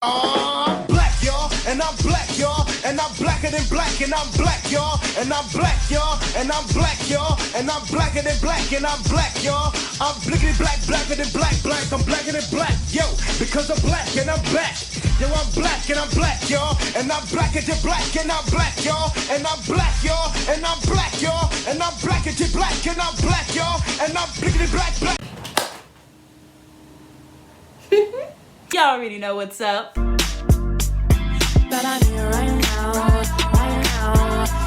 I'm black, y'all, and I'm black, y'all, and I'm blacker than black, and I'm black, y'all, and I'm black, y'all, and I'm black, y'all, and I'm blacker than black, and I'm black, y'all. I'm blickety black, blacker than black, black, I'm blacker than black, yo, because I'm black and I'm back. Yo, I'm black and I'm black, y'all, and I'm blacker than black, and I'm black, y'all, and I'm black, y'all, and I'm black, y'all, and I'm blacker than black, and I'm black, y'all, and I'm blickety black, black. Y'all already know what's up. But I'm here right now,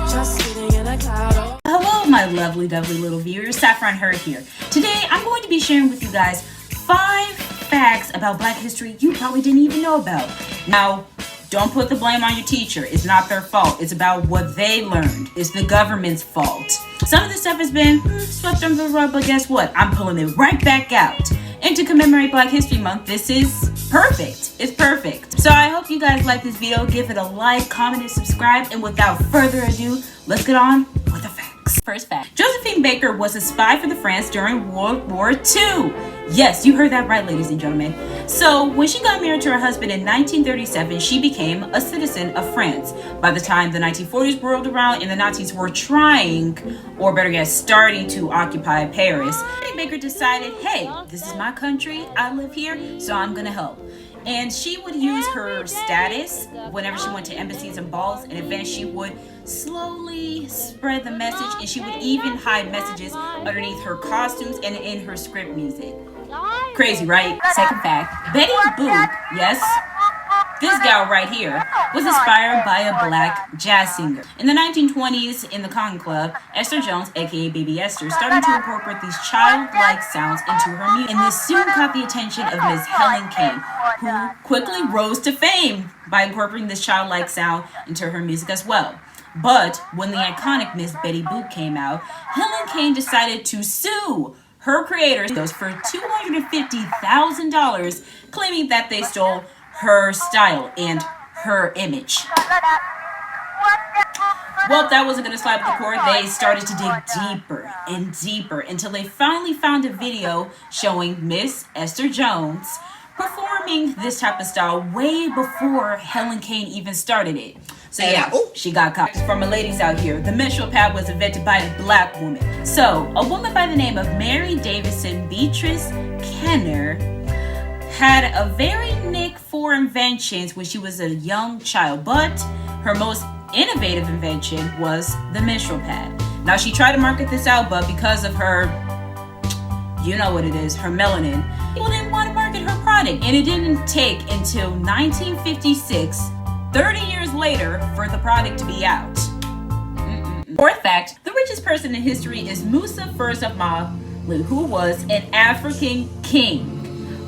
just sitting in a cloud. Hello, my lovely, lovely little viewers. Saffron here. Today, I'm going to be sharing with you guys 5 facts about Black history you probably didn't even know about. Now, don't put the blame on your teacher. It's not their fault. It's about what they learned. It's the government's fault. Some of this stuff has been swept under the rug, but guess what? I'm pulling it right back out. And to commemorate Black History Month, this is perfect. It's perfect. So I hope you guys like this video. Give it a like, comment, and subscribe. And without further ado, let's get on with the facts. First fact. Josephine Baker was a spy for the France during World War II. Yes, you heard that right, ladies and gentlemen. So when she got married to her husband in 1937, she became a citizen of France. By the time the 1940s rolled around and the Nazis were trying, or better yet, starting to occupy Paris, Baker decided, hey, this is my country, I live here, so I'm gonna help. And she would use her status whenever she went to embassies and balls, and eventually she would slowly spread the message, and she would even hide messages underneath her costumes and in her script music. Crazy, right? Second fact, Betty Boop, yes, this gal right here, was inspired by a Black jazz singer. In the 1920s, in the Cotton Club, Esther Jones, aka Baby Esther, started to incorporate these childlike sounds into her music. And this soon caught the attention of Miss Helen Kane, who quickly rose to fame by incorporating this childlike sound into her music as well. But when the iconic Miss Betty Boop came out, Helen Kane decided to sue her creators for $250,000, claiming that they stole her style and her image. Well, that wasn't going to slide with the court. They started to dig deeper and deeper until they finally found a video showing Miss Esther Jones performing this type of style way before Helen Kane even started it. So yeah, she got caught. For my ladies out here, the menstrual pad was invented by a Black woman. So a woman by the name of Mary Davison Beatrice Kenner had a very nick for inventions when she was a young child, but her most innovative invention was the menstrual pad. Now she tried to market this out, but because of her, you know what it is, her melanin, people didn't want to market her product. And it didn't take until 1956, 30 years later, for the product to be out. Fourth fact, the richest person in history is Musa First of Mali, who was an African king.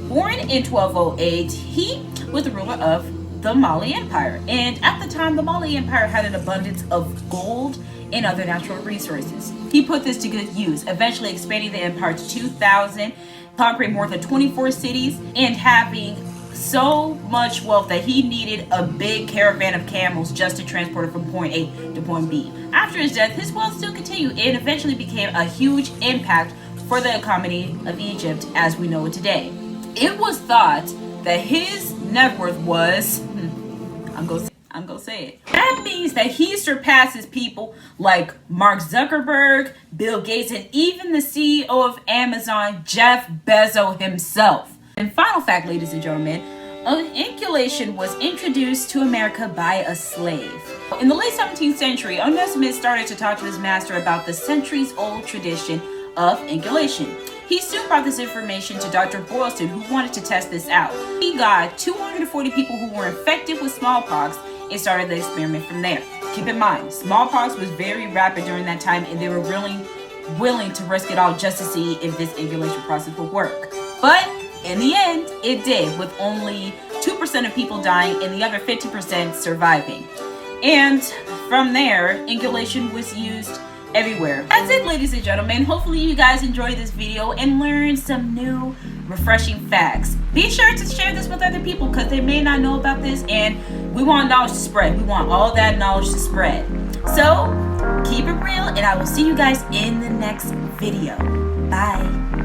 Born in 1208, he was the ruler of the Mali Empire. And at the time, the Mali Empire had an abundance of gold and other natural resources. He put this to good use, eventually expanding the empire to 2,000, conquering more than 24 cities, and having so much wealth that he needed a big caravan of camels just to transport it from point A to point B. After his death, his wealth still continued and eventually became a huge impact for the economy of Egypt as we know it today. It was thought that his net worth was, I'm gonna say it. That means that he surpasses people like Mark Zuckerberg, Bill Gates, and even the CEO of Amazon, Jeff Bezos himself. And final fact, ladies and gentlemen, inculation was introduced to America by a slave. In the late 17th century, Onesimus started to talk to his master about the centuries-old tradition of inculation. He soon brought this information to Dr. Boylston, who wanted to test this out. He got 240 people who were infected with smallpox and started the experiment from there. Keep in mind, smallpox was very rapid during that time, and they were really willing to risk it all just to see if this inculation process would work. But in the end, it did, with only 2% of people dying and the other 50% surviving. And from there, inculation was used everywhere. That's it, ladies and gentlemen. Hopefully you guys enjoyed this video and learned some new refreshing facts. Be sure to share this with other people because they may not know about this, and we want knowledge to spread. We want all that knowledge to spread. So keep it real, and I will see you guys in the next video. Bye.